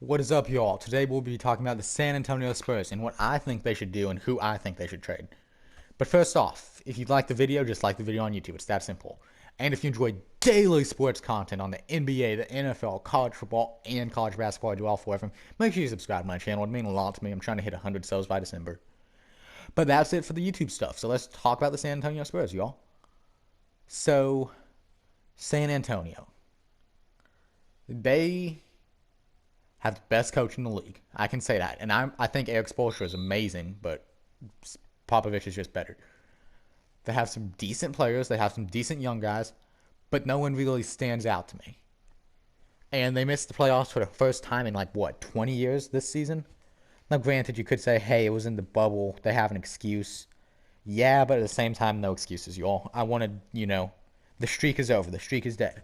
What is up, y'all? Today we'll be talking about the San Antonio Spurs and what I think they should do and who I think they should trade. But first off, if you like the video, just like the video on YouTube. It's that simple. And if you enjoy daily sports content on the NBA, the NFL, college football, and college basketball, I do all four of them, make sure you subscribe to my channel. It would mean a lot to me. I'm trying to hit 100 subs by December. But that's it for the YouTube stuff. So let's talk about the San Antonio Spurs, y'all. So, San Antonio. They have the best coach in the league. I can say that. And I think Eric Spoelstra is amazing, but Popovich is just better. They have some decent players. They have some decent young guys, but no one really stands out to me. And they missed the playoffs for the first time in 20 years this season. Now, granted, you could say, hey, it was in the bubble. They have an excuse. Yeah, but at the same time, no excuses, y'all. I wanted, the streak is over. The streak is dead.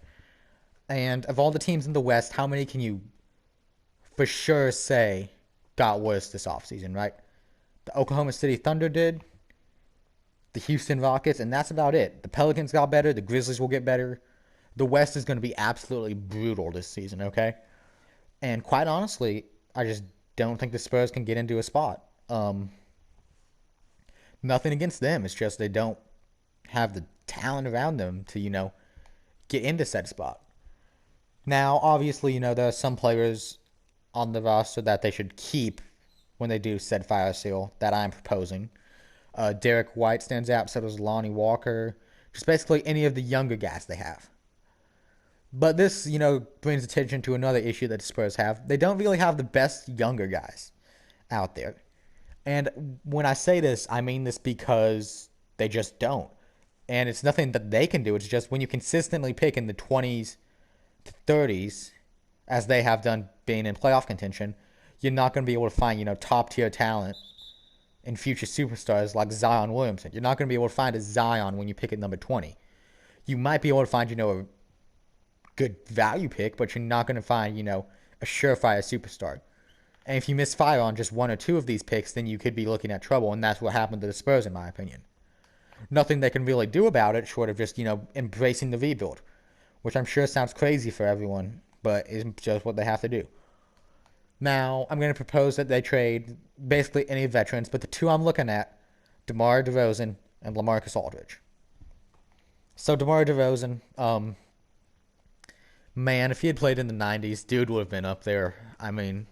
And of all the teams in the West, how many can you for sure say got worse this offseason, right? The Oklahoma City Thunder did, the Houston Rockets, and that's about it. The Pelicans got better, the Grizzlies will get better. The West is going to be absolutely brutal this season, okay? And quite honestly, I just don't think the Spurs can get into a spot. Nothing against them. It's just they don't have the talent around them to, get into said spot. Now, obviously, there are some players on the roster that they should keep when they do said fire sale that I'm proposing. Derek White stands out, so does Lonnie Walker. Just basically any of the younger guys they have. But this, brings attention to another issue that the Spurs have. They don't really have the best younger guys out there. And when I say this, I mean this because they just don't. And it's nothing that they can do. It's just when you consistently pick in the 20s to 30s, as they have done being in playoff contention, you're not going to be able to find, top tier talent and future superstars like Zion Williamson. You're not going to be able to find a Zion when you pick at number 20. You might be able to find, a good value pick, but you're not going to find, a surefire superstar. And if you miss fire on just one or two of these picks, then you could be looking at trouble, and that's what happened to the Spurs, in my opinion. Nothing they can really do about it, short of just, embracing the rebuild, which I'm sure sounds crazy for everyone, but is just what they have to do. Now, I'm going to propose that they trade basically any veterans, but the two I'm looking at, DeMar DeRozan and LaMarcus Aldridge. So DeMar DeRozan, man, if he had played in the 90s, dude would have been up there. I mean,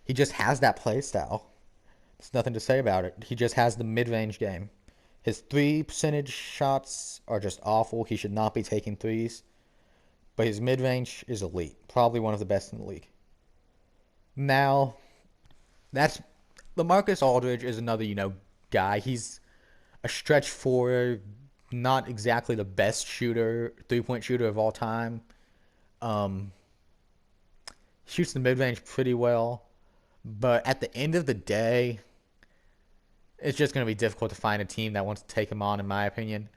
he just has that play style. There's nothing to say about it. He just has the mid-range game. His 3% shots are just awful. He should not be taking threes. But his mid-range is elite. Probably one of the best in the league. Now, that's LaMarcus Aldridge is another, guy. He's a stretch forward, not exactly the best shooter, three-point shooter of all time. Shoots the mid-range pretty well. But at the end of the day, it's just going to be difficult to find a team that wants to take him on, in my opinion.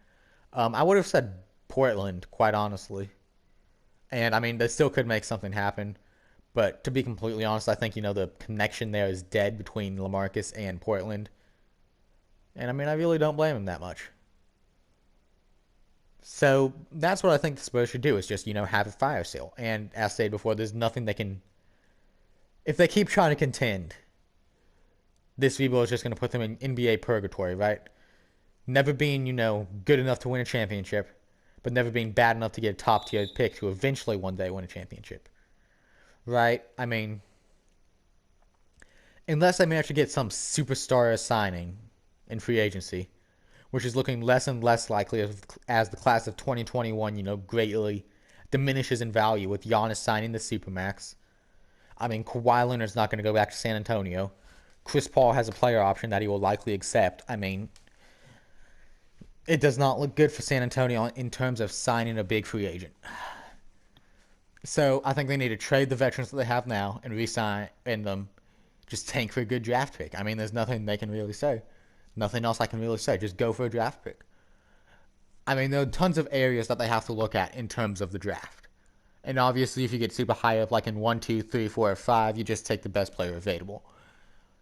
I would have said Portland, quite honestly. And, I mean, they still could make something happen. But to be completely honest, I think, the connection there is dead between LaMarcus and Portland. And, I mean, I really don't blame him that much. So, that's what I think the Spurs should do, is just, have a fire sale. And, as stated before, there's nothing they can... If they keep trying to contend, this rebuild is just going to put them in NBA purgatory, right? Never being, good enough to win a championship, but never being bad enough to get a top-tier pick to eventually one day win a championship. Right? I mean, unless they manage to get some superstar signing in free agency, which is looking less and less likely as the class of 2021, greatly diminishes in value with Giannis signing the Supermax. I mean, Kawhi Leonard's not going to go back to San Antonio. Chris Paul has a player option that he will likely accept. I mean, it does not look good for San Antonio in terms of signing a big free agent. So I think they need to trade the veterans that they have now and re-sign them. Just tank for a good draft pick. I mean, there's nothing they can really say. Nothing else I can really say. Just go for a draft pick. I mean, there are tons of areas that they have to look at in terms of the draft. And obviously, if you get super high up, like in 1, 2, 3, 4, or 5, you just take the best player available.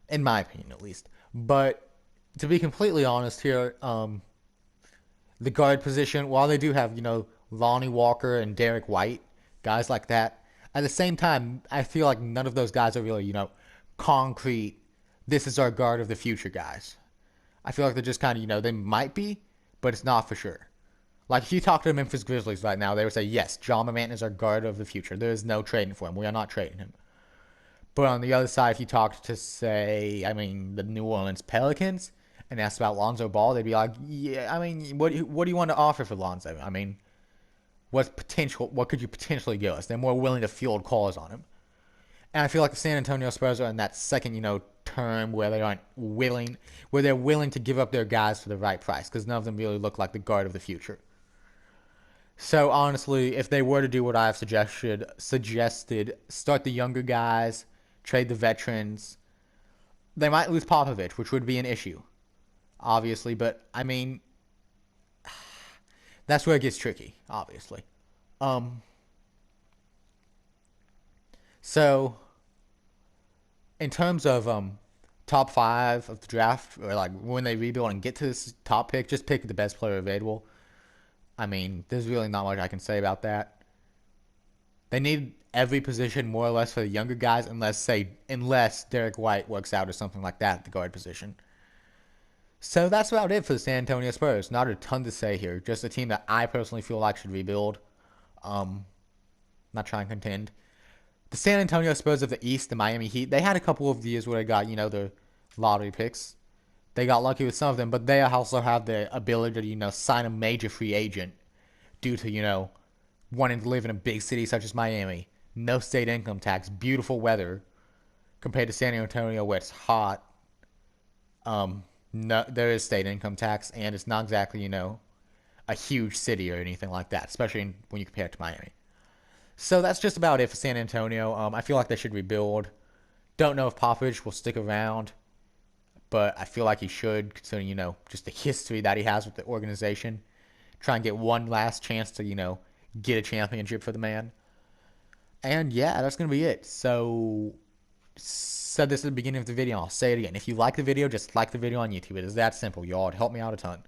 In my opinion, at least. But to be completely honest here, the guard position, while they do have, Lonnie Walker and Derek White, guys like that, At the same time, I feel like none of those guys are really, concrete. This is our guard of the future guys. I feel like they're just kind of, they might be, but it's not for sure. Like, if you talk to the Memphis Grizzlies right now, they would say, yes, John Morant is our guard of the future. There is no trading for him. We are not trading him. But on the other side, if you talk to, say, the New Orleans Pelicans and ask about Lonzo Ball, they'd be like, yeah, what do you want to offer for Lonzo? What could you potentially give us? They're more willing to field calls on him. And I feel like the San Antonio Spurs are in that second, term where they aren't willing, where they're willing to give up their guys for the right price because none of them really look like the guard of the future. So honestly, if they were to do what I have suggested, start the younger guys, trade the veterans, they might lose Popovich, which would be an issue, obviously. But that's where it gets tricky, obviously. Um, so in terms of top five of the draft, or like when they rebuild and get to this top pick, just pick the best player available. There's really not much I can say about that. They need every position more or less for the younger guys, unless Derek White works out or something like that at the guard position. So that's about it for the San Antonio Spurs. Not a ton to say here. Just a team that I personally feel like should rebuild. Not trying to contend. The San Antonio Spurs of the East, the Miami Heat, they had a couple of years where they got, their lottery picks. They got lucky with some of them, but they also have the ability to, sign a major free agent due to, wanting to live in a big city such as Miami. No state income tax, beautiful weather compared to San Antonio where it's hot. No, there is state income tax, and it's not exactly, a huge city or anything like that, especially when you compare it to Miami. So that's just about it for San Antonio. I feel like they should rebuild. Don't know if Popovich will stick around, but I feel like he should, considering, just the history that he has with the organization. Try and get one last chance to, get a championship for the man. And yeah, that's going to be it. So, said this at the beginning of the video. I'll say it again. If you like the video, just like the video on YouTube. It is that simple, y'all. It'd help me out a ton.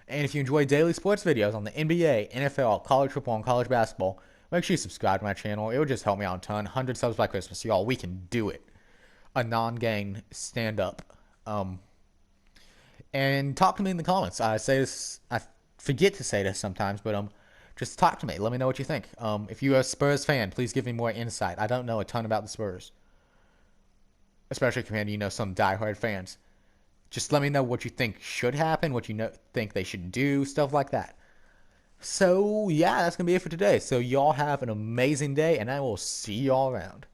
And if you enjoy daily sports videos on the NBA, NFL, college football, and college basketball, make sure you subscribe to my channel. It would just help me out a ton. 100 subs by Christmas. Y'all, we can do it. Anon gang, stand up. And talk to me in the comments. I say this, I forget to say this sometimes, but just talk to me. Let me know what you think. If you're a Spurs fan, please give me more insight. I don't know a ton about the Spurs, especially compared to some diehard fans. Just let me know what you think should happen, what you think they should do, stuff like that. So yeah, that's gonna be it for today. So y'all have an amazing day, and I will see y'all around.